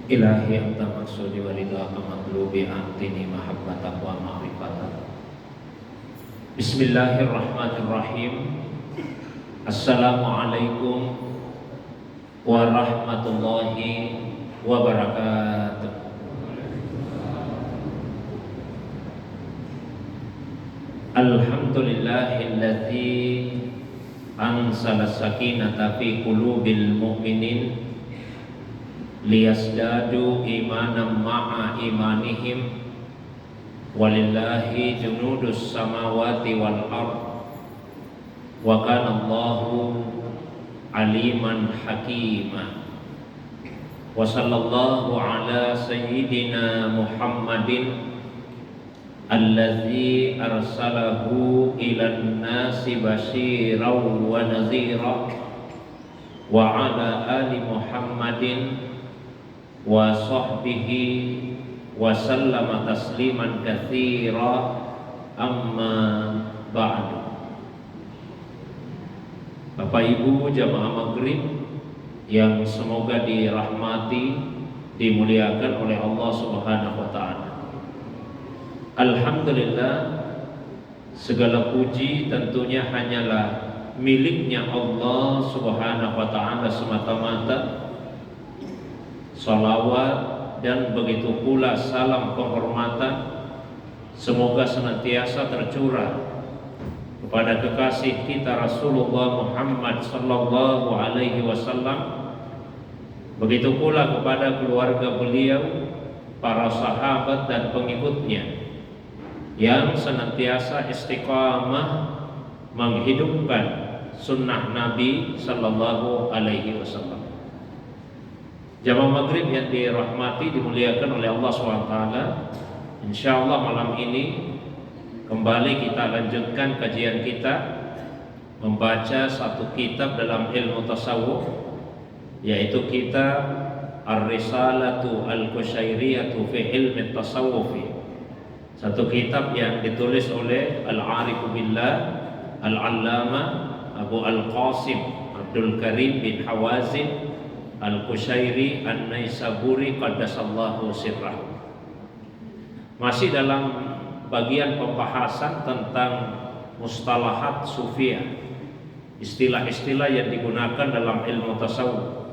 Ilahi anta maksudi waridaka matlubi antini mahabbatan wa ma'rifatan. Bismillahirrahmanirrahim. Assalamualaikum warahmatullahi wabarakatuh. Alhamdulillahilladzi anzala sakinata fi qulubil mu'minin liyasdadu imanan ma'a imanihim walillahi junudus samawati wal ard wa kana Allahu aliman hakima. Wa sallallahu ala sayyidina Muhammadin allazi arsalahu ilan nasi basyiran wa nadhira wa ala ali Muhammadin wa sahbihi wa sallama tasliman katsira, amma ba'du. Bapak Ibu jamaah maghrib yang semoga dirahmati, dimuliakan oleh Allah Subhanahu wa taala. Alhamdulillah, segala puji tentunya hanyalah miliknya Allah Subhanahu wa taala semata-mata. Salawat dan begitu pula salam penghormatan semoga senantiasa tercurah kepada kekasih kita Rasulullah Muhammad sallallahu alaihi wasallam, begitu pula kepada keluarga beliau, para sahabat dan pengikutnya yang senantiasa istiqamah menghidupkan sunnah Nabi sallallahu alaihi wasallam. Jamaah maghrib yang dirahmati, dimuliakan oleh Allah SWT, insyaallah malam ini kembali kita lanjutkan kajian kita membaca satu kitab dalam ilmu tasawuf, yaitu kitab Ar-Risalatu Al-Qushairiyatu fi Ilmi Tasawufi, satu kitab yang ditulis oleh Al-Arifu Billah Al-Allama Abu Al-Qasim Abdul Karim bin Hawazin Al-Qushairi An-Naisaburi Qaddasallahu sirrah. Masih dalam bagian pembahasan tentang mustalahat sufiyah, istilah-istilah yang digunakan dalam ilmu tasawuf.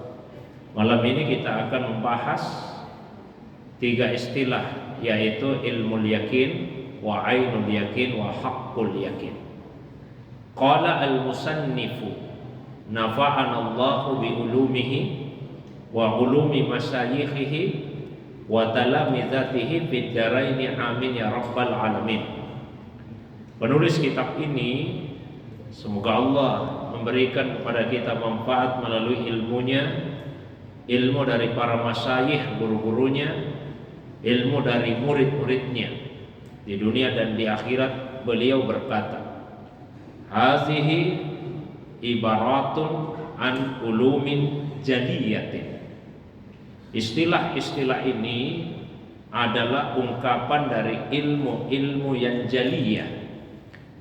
Malam ini kita akan membahas tiga istilah, yaitu ilmu yakin, wa ainul yakin, wa haqqul yakin. Qala al-musannifu nafa'anallahu bi ulumihi wa ulumi masyayikhihi wa talamizatihi fid daraini amin ya rabbal alamin. Penulis kitab ini, semoga Allah memberikan kepada kita manfaat melalui ilmunya, ilmu dari para masyayikh, guru-gurunya, ilmu dari murid-muridnya di dunia dan di akhirat. Beliau berkata, hazihi ibaratun an ulumin jaliyatin. Istilah-istilah ini adalah ungkapan dari ilmu-ilmu yang jaliyah.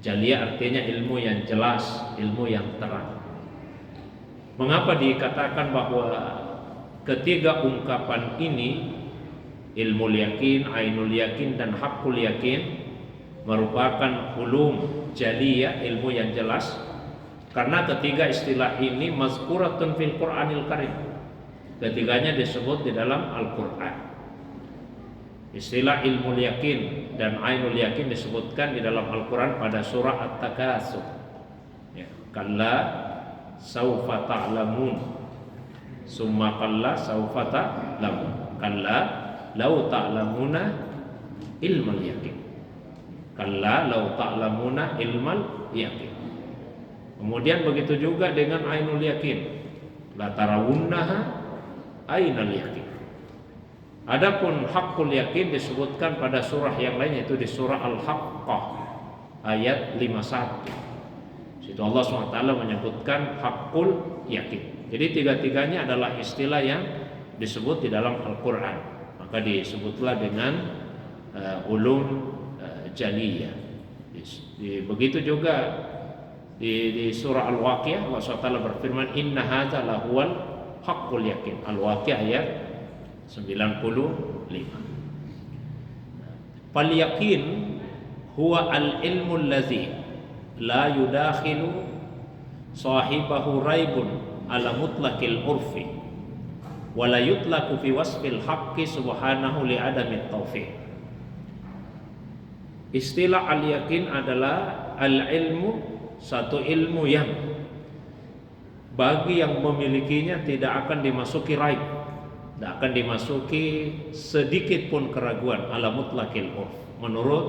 Jaliyah artinya ilmu yang jelas, ilmu yang terang. Mengapa dikatakan bahwa ketiga ungkapan ini, ilmu yakin, ainul yakin, dan haqqul yakin, merupakan ulum jaliyah, ilmu yang jelas? Karena ketiga istilah ini mazkuratun fil Qur'anil Karim. Ketiganya disebut di dalam Al-Quran. Istilah ilmu yakin dan ainul yakin disebutkan di dalam Al-Quran pada surah At-Takatsur. Ya, kalla saufa ta'lamun, summa kalla saufa ta'lamun, kalla lau ta'lamuna ilmal yakin, kalla lau ta'lamuna ilmal yakin. Kemudian begitu juga dengan ainul yakin, la tarawunnaha ainal yakin. Adapun haqqul yakin disebutkan pada surah yang lain, yaitu di surah Al-Haqqah ayat 51. Situ Allah SWT menyebutkan haqqul yakin. Jadi tiga-tiganya adalah istilah yang disebut di dalam Al-Quran. Maka disebutlah dengan ulum jaliyah. Begitu juga di surah Al-Waqiah Allah SWT berfirman, inna hadza lahuwal haqqul yakin. Al-Waqiah ayat 95. Fal yakin huwa al-ilmu allazi la yudakhilu sahibahu raibun ala mutlaqil urfi wa la yutlaqu fi wasfil haqqi subhanahu li adami taufiq. Istilah al-yakin adalah al-ilmu, satu ilmu yang bagi yang memilikinya tidak akan dimasuki raib, tidak akan dimasuki sedikit pun keraguan ala mutlaqil urf, menurut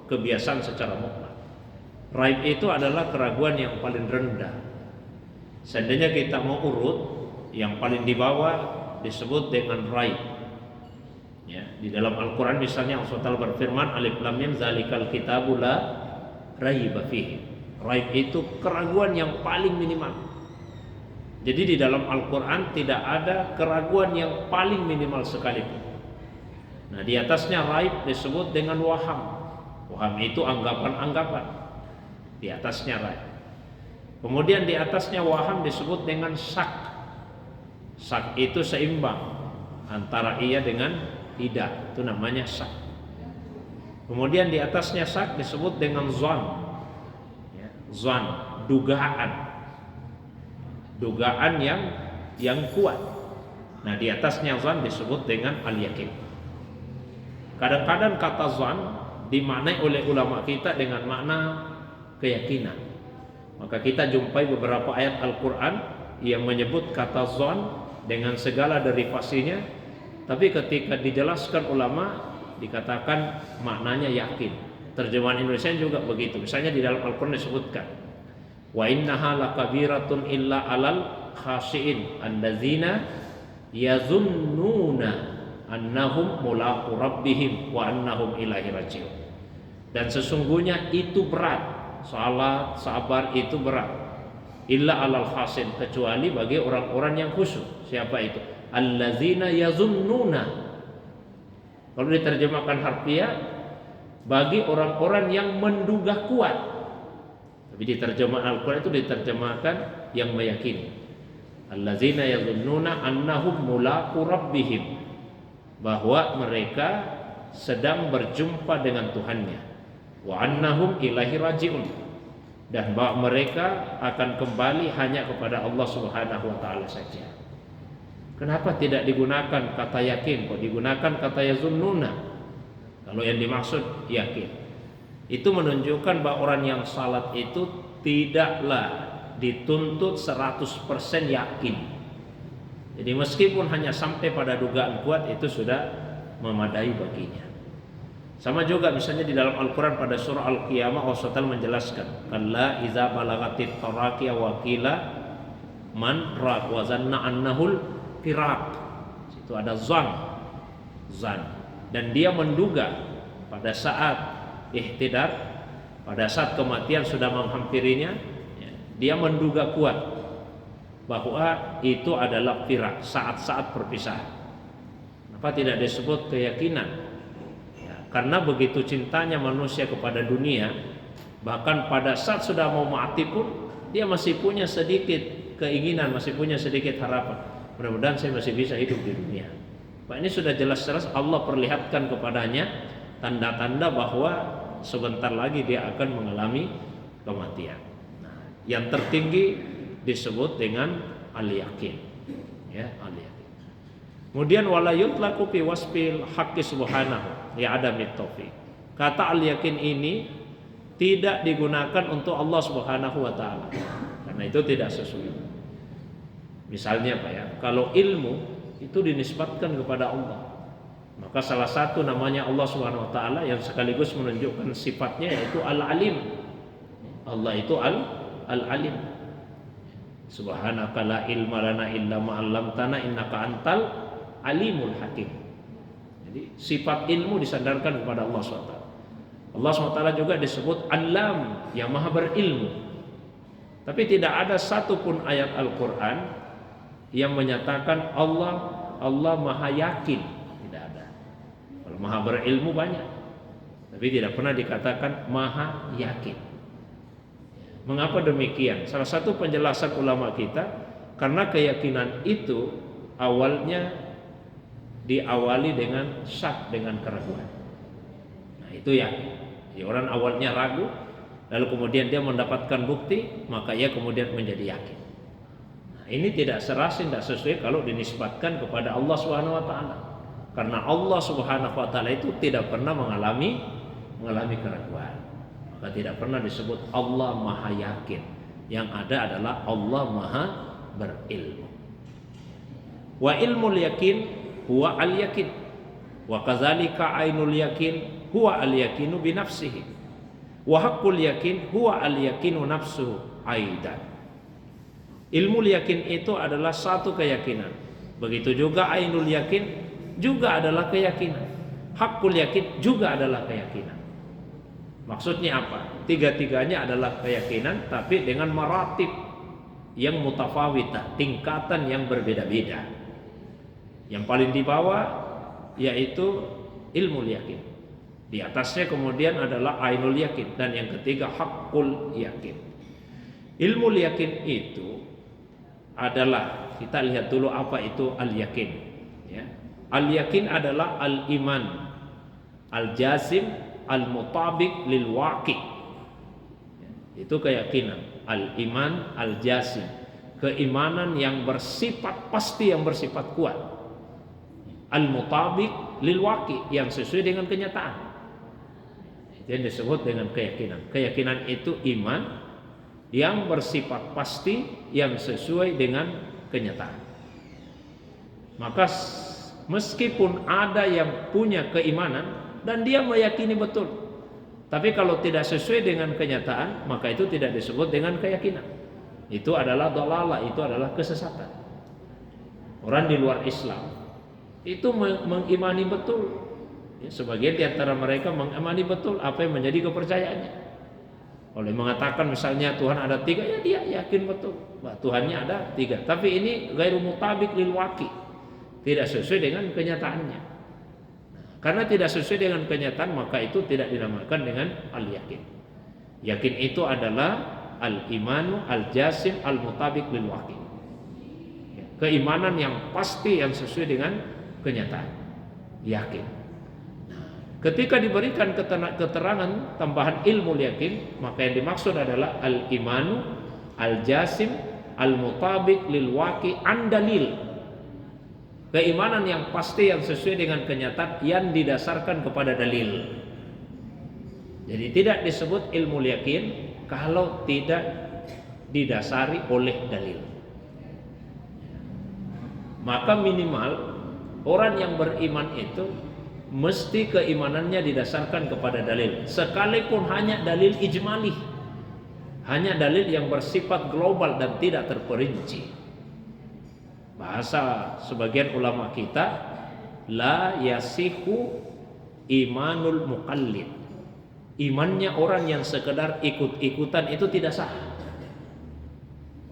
kebiasaan secara mutlak. Raib itu adalah keraguan yang paling rendah. Seandainya kita mau urut, yang paling di bawah disebut dengan raib. Ya, di dalam Al-Quran misalnya Allah SWT berfirman, Alif Lam Mim zalikal kitabu la raiba fihi. Raib itu keraguan yang paling minimal. Jadi di dalam Al-Quran tidak ada keraguan yang paling minimal sekalipun. Nah, di atasnya raib disebut dengan waham. Waham itu anggapan-anggapan. Di atasnya raib. Kemudian di atasnya waham disebut dengan syak. Syak itu seimbang antara iya dengan tidak, itu namanya syak. Kemudian di atasnya syak disebut dengan zon. Ya, zon, dugaan. Dugaan yang kuat. Nah, di atasnya zon disebut dengan al-yakin. Kadang-kadang kata zon dimaknai oleh ulama kita dengan makna keyakinan. Maka kita jumpai beberapa ayat Al-Quran yang menyebut kata zon dengan segala derivasinya, tapi ketika dijelaskan ulama dikatakan maknanya yakin. Terjemahan Indonesia juga begitu. Misalnya di dalam Al-Quran disebutkan, wa innaha lakabiratun illa alal khashiin allazina yazunnuna annahum mulaqu rabbihim wa annahum ilaihi rajiun. Dan sesungguhnya itu berat, salat, sabar itu berat, illa alal khashin, kecuali bagi orang-orang yang khusyuk. Siapa itu? Allazina yazunnuna. Kalau diterjemahkan harfiah, bagi orang-orang yang menduga kuat. Tapi di terjemahan Al-Quran itu diterjemahkan yang meyakini. Allazina yazunnuna annahum mulaqu rabbihim, bahwa mereka sedang berjumpa dengan Tuhannya. Wa annahum ilaihi rajiun, dan bahwa mereka akan kembali hanya kepada Allah Subhanahu wa taala saja. Kenapa tidak digunakan kata yakin, kok digunakan kata yazunnuna? Kalau yang dimaksud yakin, itu menunjukkan bahwa orang yang salat itu tidaklah dituntut 100% yakin. Jadi meskipun hanya sampai pada dugaan kuat, itu sudah memadai baginya. Sama juga misalnya di dalam Al-Quran pada surah Al-Qiyamah Allah SWT menjelaskan, kalla iza balagatit taraqi wa qila man raq wa zanna annahul firaq. Itu ada zan. Dan dia menduga pada saat ihtidar, pada saat kematian sudah menghampirinya, dia menduga kuat bahwa itu adalah firaq, saat-saat perpisahan. Kenapa tidak disebut keyakinan? Karena begitu cintanya manusia kepada dunia, bahkan pada saat sudah mau mati pun dia masih punya sedikit keinginan, masih punya sedikit harapan. Mudah-mudahan saya masih bisa hidup di dunia. Pak, ini sudah jelas-jelas Allah perlihatkan kepadanya tanda-tanda bahwa sebentar lagi dia akan mengalami kematian. Nah, yang tertinggi disebut dengan al-yakin. Ya, al-yakin. Kemudian wala yutlaqu fi wasfil haqqi subhanahu ya adami taufiq. Kata al-yakin ini tidak digunakan untuk Allah Subhanahu wa taala, karena itu tidak sesuai. Misalnya Pak ya, kalau ilmu itu dinisbatkan kepada Allah, maka salah satu namanya Allah Subhanahu wa taala yang sekaligus menunjukkan sifatnya yaitu al-alim. Allah itu al-alim. Subhanaka la ilma lana illa ma 'allamtana innaka antal alimul hakim. Jadi sifat ilmu disandarkan kepada Allah SWT. Allah SWT juga disebut Alam, yang maha berilmu. Tapi tidak ada satupun ayat Al-Quran yang menyatakan Allah maha yakin. Tidak ada. Kalau maha berilmu banyak, tapi tidak pernah dikatakan maha yakin. Mengapa demikian? Salah satu penjelasan ulama kita, karena keyakinan itu awalnya diawali dengan syak, dengan keraguan. Nah, itu yakin. Ya, orang awalnya ragu, lalu kemudian dia mendapatkan bukti, maka ia kemudian menjadi yakin. Nah, ini tidak serasi, tidak sesuai kalau dinisbatkan kepada Allah Subhanahu wa taala. Karena Allah Subhanahu wa taala itu tidak pernah mengalami keraguan. Maka tidak pernah disebut Allah Maha Yakin. Yang ada adalah Allah Maha Berilmu. Wa ilmul yakin huwa al-yakin. Wa kadzalika ainul yakin huwa al-yakinu bi nafsihi. Wa haqqul yakin huwa al-yakinu nafsuhu aidan. Ilmu yakin itu adalah satu keyakinan. Begitu juga ainul yakin juga adalah keyakinan. Haqqul yakin juga adalah keyakinan. Maksudnya apa? Tiga-tiganya adalah keyakinan, tapi dengan maratib yang mutafawitah, tingkatan yang berbeda-beda. Yang paling di bawah yaitu ilmu yakin. Di atasnya kemudian adalah ainul yakin, dan yang ketiga haqqul yakin. Ilmu yakin itu adalah, kita lihat dulu apa itu al-yakin, ya. Al-yakin adalah al-iman al-jazim al-mutabiq lil waqi. Itu keyakinan, al-iman al-jazim, keimanan yang bersifat pasti, yang bersifat kuat. Al-mutabiq lil waqi, yang sesuai dengan kenyataan. Itu yang disebut dengan keyakinan. Keyakinan itu iman yang bersifat pasti, yang sesuai dengan kenyataan. Maka meskipun ada yang punya keimanan dan dia meyakini betul, tapi kalau tidak sesuai dengan kenyataan, maka itu tidak disebut dengan keyakinan. Itu adalah dhalalah, itu adalah kesesatan. Orang di luar Islam itu mengimani betul, ya, sebagian di antara mereka mengimani betul apa yang menjadi kepercayaannya. Oleh mengatakan misalnya Tuhan ada 3, ya dia yakin betul bahwa Tuhannya ada 3. Tapi ini ghairu mutabiq lil waqi, tidak sesuai dengan kenyataannya. Karena tidak sesuai dengan kenyataan, maka itu tidak dinamakan dengan al-yakin. Yakin itu adalah al-imanu al-jasim al-mutabiq lil waqi, keimanan yang pasti, yang sesuai dengan kenyataan. Yakin. Ketika diberikan keterangan tambahan ilmu yakin, maka yang dimaksud adalah al-imanu al-jasim al-mutabiq lil waqi an dalil, keimanan yang pasti, yang sesuai dengan kenyataan, yang didasarkan kepada dalil. Jadi tidak disebut ilmu yakin kalau tidak didasari oleh dalil. Maka minimal orang yang beriman itu mesti keimanannya didasarkan kepada dalil, sekalipun hanya dalil ijmali, hanya dalil yang bersifat global dan tidak terperinci. Bahasa sebagian ulama kita, la yasihu imanul muqallid. Imannya orang yang sekedar ikut-ikutan itu tidak sah.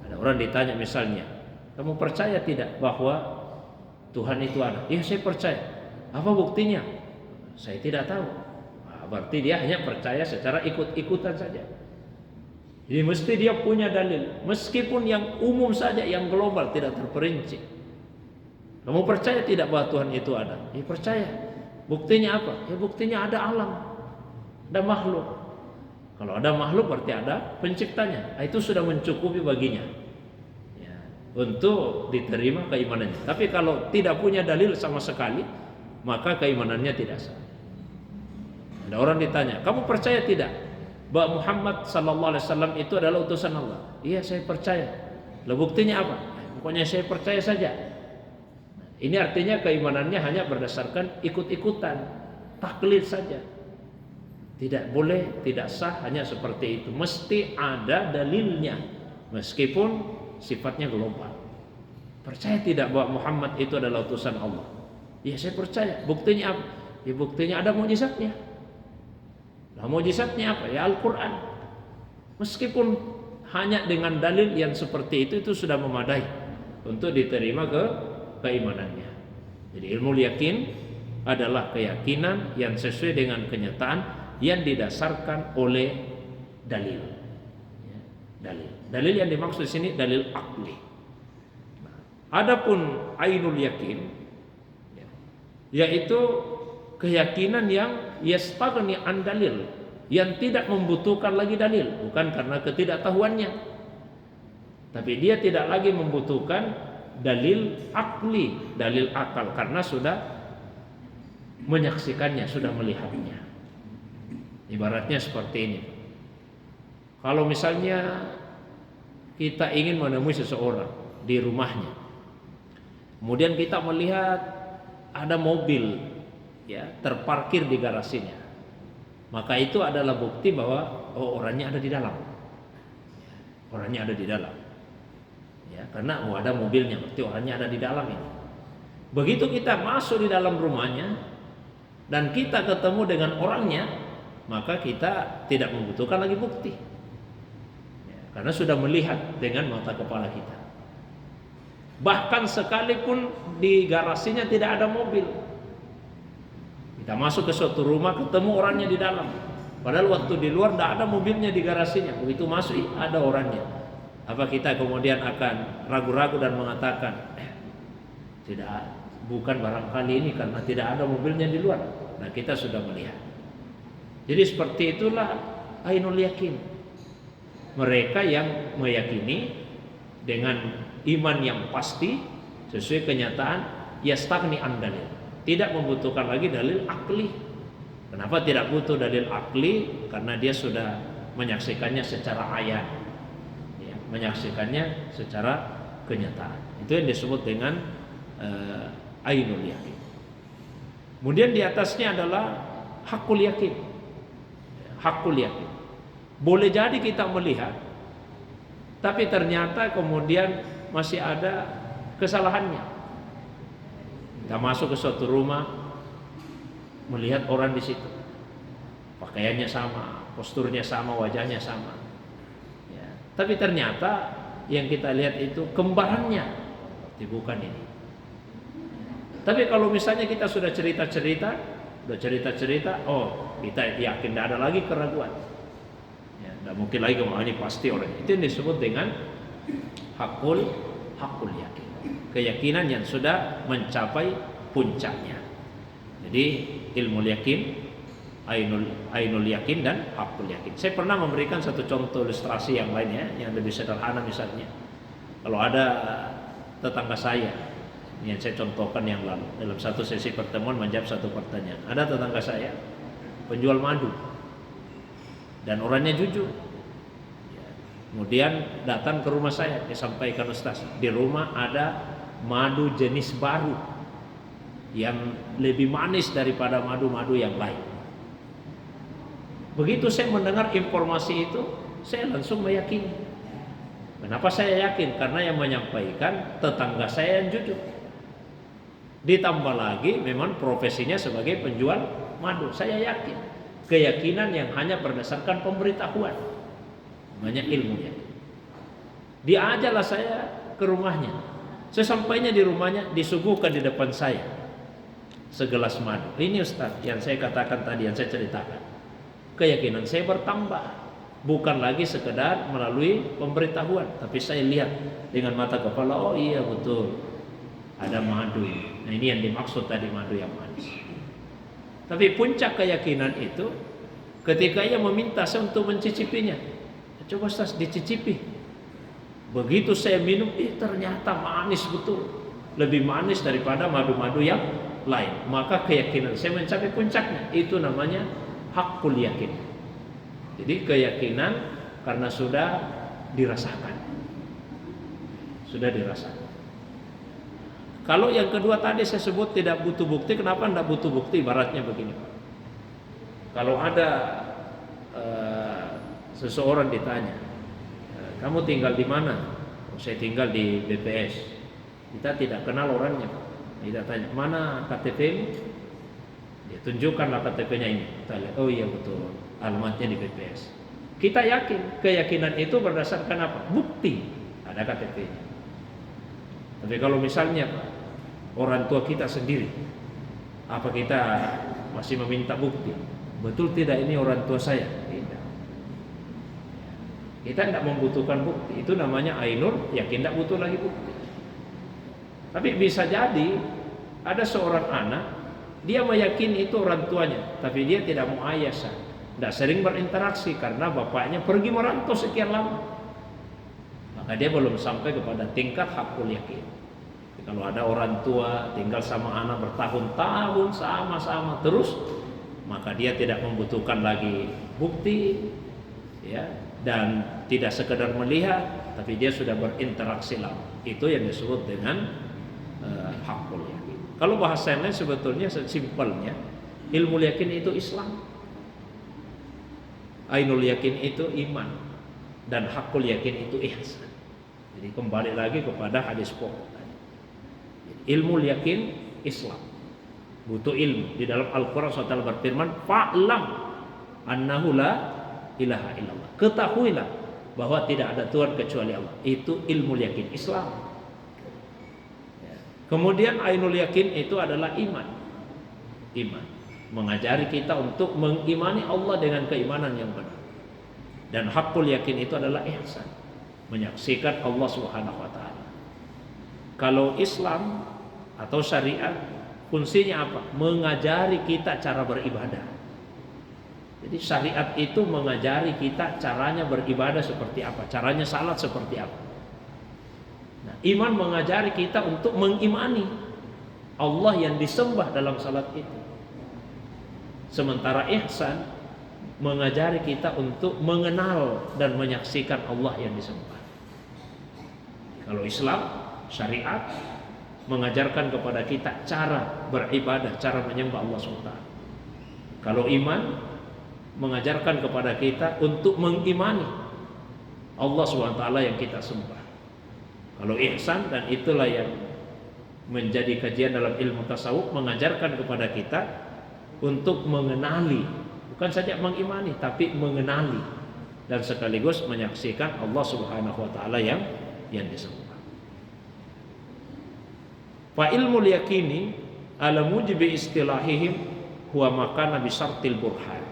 Ada orang ditanya misalnya, kamu percaya tidak bahwa Tuhan itu ada? Ya, saya percaya. Apa buktinya? Saya tidak tahu. Nah, berarti dia hanya percaya secara ikut-ikutan saja. Jadi mesti dia punya dalil, meskipun yang umum saja, yang global, tidak terperinci. Kamu percaya tidak bahwa Tuhan itu ada? Ya, percaya. Buktinya apa? Ya, buktinya ada alam, ada makhluk. Kalau ada makhluk berarti ada penciptanya. Nah, itu sudah mencukupi baginya, ya, untuk diterima keimanannya. Tapi kalau tidak punya dalil sama sekali, maka keimanannya tidak sah. Ada orang ditanya, kamu percaya tidak bahwa Muhammad sallallahu alaihi wasallam itu adalah utusan Allah? Iya, saya percaya. Lah buktinya apa? Pokoknya saya percaya saja. Ini artinya keimanannya hanya berdasarkan ikut-ikutan, taklid saja. Tidak boleh, tidak sah hanya seperti itu. Mesti ada dalilnya, meskipun sifatnya global. Percaya tidak bahwa Muhammad itu adalah utusan Allah? Ya, saya percaya. Buktinya apa? Ya, buktinya ada mukjizatnya. Nah, mukjizatnya apa? Ya, Al-Quran. Meskipun hanya dengan dalil yang seperti itu sudah memadai untuk diterima keimanannya. Jadi ilmu yakin adalah keyakinan yang sesuai dengan kenyataan, yang didasarkan oleh dalil. Dalil yang dimaksud di sini dalil akli. Adapun ainul yakin, yaitu keyakinan yang yastaghni an dalil, yang tidak membutuhkan lagi dalil, bukan karena ketidaktahuannya, tapi dia tidak lagi membutuhkan dalil akli, dalil akal, karena sudah menyaksikannya, sudah melihatnya. Ibaratnya seperti ini. Kalau misalnya kita ingin menemui seseorang di rumahnya, kemudian kita melihat ada mobil ya terparkir di garasinya, maka itu adalah bukti bahwa orangnya ada di dalam. Orangnya ada di dalam. Ya, karena ada mobilnya, berarti orangnya ada di dalam ini. Begitu kita masuk di dalam rumahnya dan kita ketemu dengan orangnya, maka kita tidak membutuhkan lagi bukti. Ya, karena sudah melihat dengan mata kepala kita. Bahkan sekalipun di garasinya tidak ada mobil, kita masuk ke suatu rumah, ketemu orangnya di dalam, padahal waktu di luar tidak ada mobilnya di garasinya, begitu masuk ada orangnya. Apa kita kemudian akan ragu-ragu dan mengatakan tidak, bukan barangkali ini karena tidak ada mobilnya di luar? Nah, kita sudah melihat. Jadi seperti itulah ainul yakin, mereka yang meyakini dengan iman yang pasti sesuai kenyataan, yastaghni an dalil, tidak membutuhkan lagi dalil akli. Kenapa tidak butuh dalil akli? Karena dia sudah menyaksikannya secara ayat, ya, menyaksikannya secara kenyataan. Itu yang disebut dengan ainul yakin. Kemudian di atasnya adalah hakul yakin. Hakul yakin. Boleh jadi kita melihat, tapi ternyata kemudian masih ada kesalahannya. Kita masuk ke suatu rumah, melihat orang di situ, pakaiannya sama, posturnya sama, wajahnya sama, ya. Tapi ternyata yang kita lihat itu kembarannya, bukan ini. Tapi kalau misalnya kita sudah cerita-cerita, oh kita yakin tidak ada lagi keraguan, ya, tidak mungkin lagi ini pasti orang. Itu yang disebut dengan hakul yakin, keyakinan yang sudah mencapai puncaknya. Jadi ilmu yakin, ainul yakin dan hakul yakin. Saya pernah memberikan satu contoh ilustrasi yang lainnya yang lebih sederhana. Misalnya kalau ada tetangga saya yang saya contohkan yang lalu, dalam satu sesi pertemuan menjawab satu pertanyaan, ada tetangga saya penjual madu dan orangnya jujur. Kemudian datang ke rumah saya, dia sampaikan, Ustaz, di rumah ada madu jenis baru yang lebih manis daripada madu-madu yang lain. Begitu saya mendengar informasi itu, saya langsung meyakini. Kenapa saya yakin? Karena yang menyampaikan tetangga saya yang jujur. Ditambah lagi memang profesinya sebagai penjual madu. Saya yakin. Keyakinan yang hanya berdasarkan pemberitahuan, banyak ilmunya. Diajaklah saya ke rumahnya. Sesampainya di rumahnya, disuguhkan di depan saya segelas madu. Ini Ustaz yang saya katakan tadi, yang saya ceritakan. Keyakinan saya bertambah, bukan lagi sekedar melalui pemberitahuan, tapi saya lihat dengan mata kepala, oh iya betul, ada madu. Nah ini yang dimaksud tadi, madu yang manis. Tapi puncak keyakinan itu ketika ia meminta saya untuk mencicipinya. Coba Ustaz dicicipi. Begitu saya minum, ternyata manis betul, lebih manis daripada madu-madu yang lain. Maka keyakinan saya mencapai puncaknya. Itu namanya hakul yakin. Jadi keyakinan karena sudah dirasakan, sudah dirasakan. Kalau yang kedua tadi saya sebut tidak butuh bukti. Kenapa tidak butuh bukti? Ibaratnya begini, Pak. Kalau ada seseorang ditanya, kamu tinggal di mana? Oh, saya tinggal di BPS. Kita tidak kenal orangnya, Pak. Kita tanya, mana KTP? Ya, tunjukkanlah KTP-nya ini. Kita lihat, oh iya betul, alamatnya di BPS. Kita yakin, keyakinan itu berdasarkan apa? Bukti, ada KTP-nya. Tapi kalau misalnya Pak, orang tua kita sendiri, apa kita masih meminta bukti? Betul tidak ini orang tua saya? Tidak. Kita tidak membutuhkan bukti. Itu namanya ainul yakin, tidak butuh lagi bukti. Tapi bisa jadi ada seorang anak Dia meyakini itu orang tuanya, tapi dia tidak muayasah, tidak sering berinteraksi karena bapaknya pergi merantau sekian lama. Maka dia belum sampai kepada tingkat hakul yakin. Kalau ada orang tua tinggal sama anak bertahun-tahun sama-sama terus, maka dia tidak membutuhkan lagi bukti, ya, dan tidak sekedar melihat, tapi dia sudah berinteraksi lama. Itu yang disebut dengan hakul yakin. Kalau bahasa lain sebetulnya simpelnya, ilmu yakin itu Islam, ainul yakin itu iman, dan hakul yakin itu ihsan. Jadi kembali lagi kepada hadis pokok tadi. Ilmu yakin Islam, butuh ilmu. Di dalam Al-Quran SWT berfirman, fa'lam annahu la ilaha illallah. Ketahuilah bahwa tidak ada Tuhan kecuali Allah. Itu ilmu yakin Islam. Kemudian ainul yakin itu adalah iman. Iman mengajari kita untuk mengimani Allah dengan keimanan yang benar. Dan hakul yakin itu adalah ihsan, menyaksikan Allah Subhanahu wa taala. Kalau Islam atau syariat fungsinya apa? Mengajari kita cara beribadah. Jadi syariat itu mengajari kita caranya beribadah seperti apa, caranya salat seperti apa. Nah, iman mengajari kita untuk mengimani Allah yang disembah dalam salat itu. Sementara ihsan mengajari kita untuk mengenal dan menyaksikan Allah yang disembah. Kalau Islam, syariat mengajarkan kepada kita cara beribadah, cara menyembah Allah SWT. Kalau iman mengajarkan kepada kita untuk mengimani Allah SWT yang kita sembah. Kalau ihsan, dan itulah yang menjadi kajian dalam ilmu tasawuf, mengajarkan kepada kita untuk mengenali, bukan saja mengimani, tapi mengenali dan sekaligus menyaksikan Allah Subhanahu wa taala yang disembah. Fa ilmul yakini ala mujibi istilahihim huwa makana bi syartil burhan.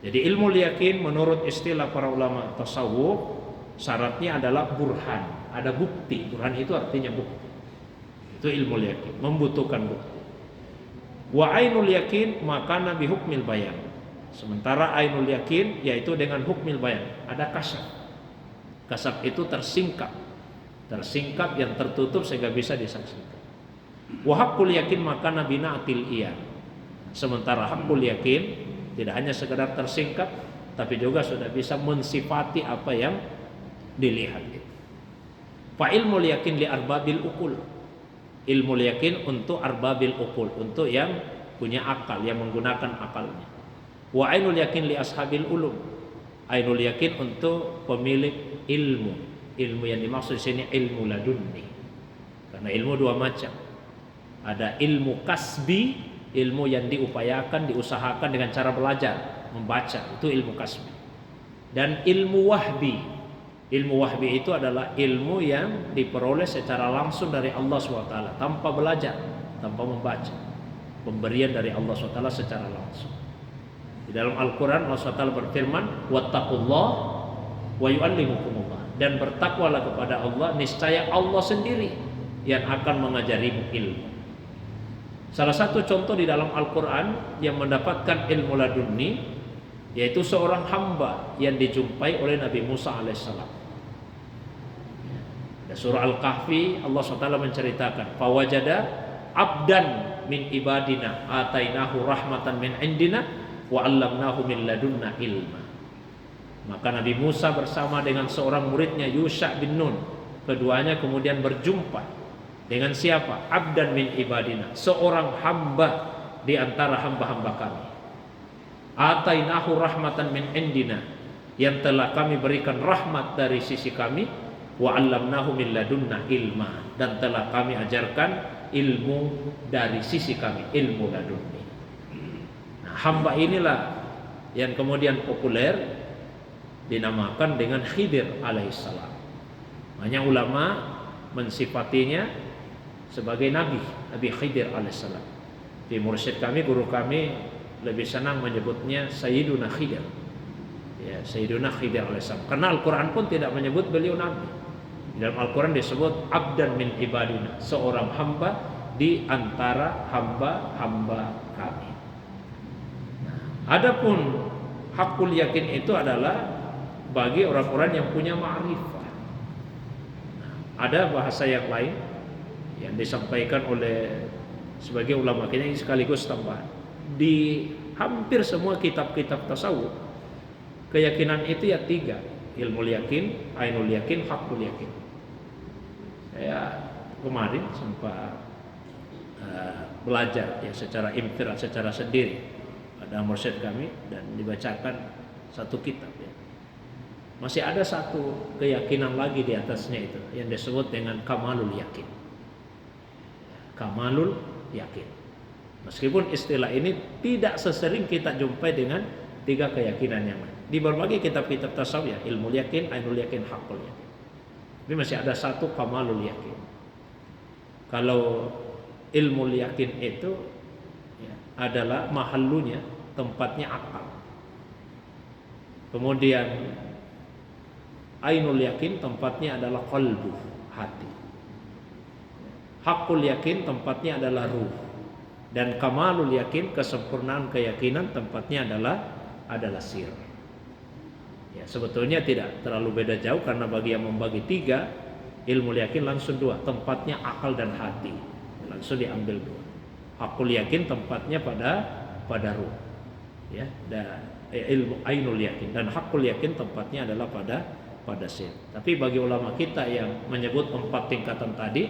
Jadi ilmu yakin menurut istilah para ulama tasawuf syaratnya adalah burhan. Ada bukti. Burhan itu artinya bukti. Itu ilmu yakin, membutuhkan bukti. Wa ainul yakin makana bi hukmil bayan. Sementara ainul yakin yaitu dengan hukmil bayan. Ada kasab. Kasab itu tersingkap. Tersingkap yang tertutup sehingga bisa disaksikan. Wa haqqul yakin makana bina'til iyan. Sementara haqqul yakin tidak hanya sekedar tersingkap, tapi juga sudah bisa mensifati apa yang dilihat itu. Fa ilmul yakin li arbabil ukul. Ilmu yakin untuk arbabil ukul, untuk yang punya akal, yang menggunakan akalnya. Wa ainul yakin li ashabil ulum. Ainul yakin untuk pemilik ilmu. Ilmu yang dimaksud di sini ilmu ladunni. Karena ilmu dua macam. Ada ilmu kasbi, ilmu yang diupayakan, diusahakan dengan cara belajar, membaca, itu ilmu kasbi. Dan ilmu wahbi. Ilmu wahbi itu adalah ilmu yang diperoleh secara langsung dari Allah SWT, tanpa belajar, tanpa membaca. Pemberian dari Allah SWT secara langsung. Di dalam Al-Quran Allah SWT berfirman, wattaqullah wa yu'allimukumullah. Dan bertakwalah kepada Allah, niscaya Allah sendiri yang akan mengajarimu ilmu. Salah satu contoh di dalam Al-Quran yang mendapatkan ilmu ladunni, yaitu seorang hamba yang dijumpai oleh Nabi Musa alaihissalam. Surah Al-Kahfi Allah SWT menceritakan, fawajada abdan min ibadina atainahu rahmatan min indina wa 'allamnahu min ladunna ilma. Maka Nabi Musa bersama dengan seorang muridnya Yusha bin Nun, keduanya kemudian berjumpa dengan siapa? Abdan min ibadina, seorang hamba di antara hamba-hamba kami. Atainahu rahmatan min indina, yang telah kami berikan rahmat dari sisi kami. Wa 'allamnahu min ladunna ilma, dan telah kami ajarkan ilmu dari sisi kami, ilmu ladunni. Nah, hamba inilah yang kemudian populer dinamakan dengan Khidir alaihissalam. Banyak ulama mensifatinya sebagai nabi, Nabi Khidir alaihissalam. Di mursyid kami, guru kami lebih senang menyebutnya Sayyiduna Khidir. Ya, Sayyiduna Khidir alaihissalam. Karena Al-Quran pun tidak menyebut beliau nabi. Di dalam Al-Quran disebut abdan min ibadina, seorang hamba di antara hamba-hamba kami. Adapun hakul yakin itu adalah bagi orang-orang yang punya ma'rifah. Ada bahasa yang lain yang disampaikan oleh sebagai ulama kita, ini sekaligus tambahan. Di hampir semua kitab-kitab tasawuf, keyakinan itu ya tiga: ilmu yakin, ainul yakin, hakul yakin. Saya kemarin sempat belajar ya secara impirat, secara sendiri pada mursyid kami, dan dibacakan satu kitab ya. Masih ada satu keyakinan lagi di atasnya itu yang disebut dengan kamalul yakin. Kamalul yakin. Meskipun istilah ini tidak sesering kita jumpai dengan tiga keyakinan yang lain. Di berbagai kitab-kitab tasawuf ya, ilmu yakin, ainul yakin, hakul yakin. Tapi masih ada satu kamalul yakin. Kalau ilmu yakin itu ya, adalah mahallunya, tempatnya akal. Kemudian ainul yakin tempatnya adalah qalbu, hati. Hakul yakin tempatnya adalah ruh. Dan kamalul yakin, kesempurnaan keyakinan, tempatnya adalah sir. Ya, sebetulnya tidak terlalu beda jauh, karena bagi yang membagi tiga, ilmu yakin langsung dua, tempatnya akal dan hati, langsung diambil dua. Hakul yakin tempatnya pada ruh. Ya, dan ilmu ainul yakin, dan hakul yakin tempatnya adalah pada sir. Tapi bagi ulama kita yang menyebut 4 tingkatan tadi,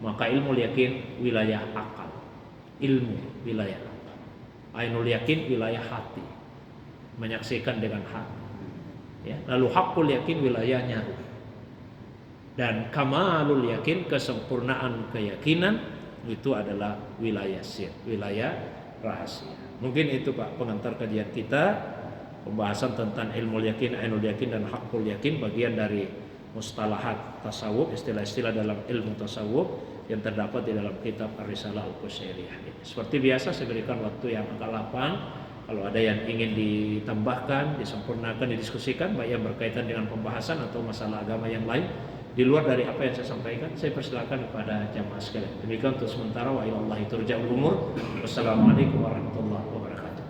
maka ilmu yakin wilayah akal, ilmu wilayah akal, ainul yakin wilayah hati, menyaksikan dengan hati ya. Lalu hakul yakin wilayahnya ruh, dan kamalul yakin, kesempurnaan keyakinan, itu adalah wilayah sir, wilayah rahasia. Mungkin itu Pak pengantar kajian kita, pembahasan tentang ilmu yakin, ainul yakin, dan hakul yakin, bagian dari mustalahat tasawuf, istilah-istilah dalam ilmu tasawuf yang terdapat di dalam kitab Ar-Risalah Al-Qusairiyah. Seperti biasa saya berikan waktu yang agak lapang. Kalau ada yang ingin ditambahkan, disempurnakan, didiskusikan, baik yang berkaitan dengan pembahasan atau masalah agama yang lain di luar dari apa yang saya sampaikan, saya persilakan kepada jamaah sekalian. Demikian untuk sementara. Wa ilallahi turja'ul umur. Wassalamualaikum warahmatullahi wabarakatuh.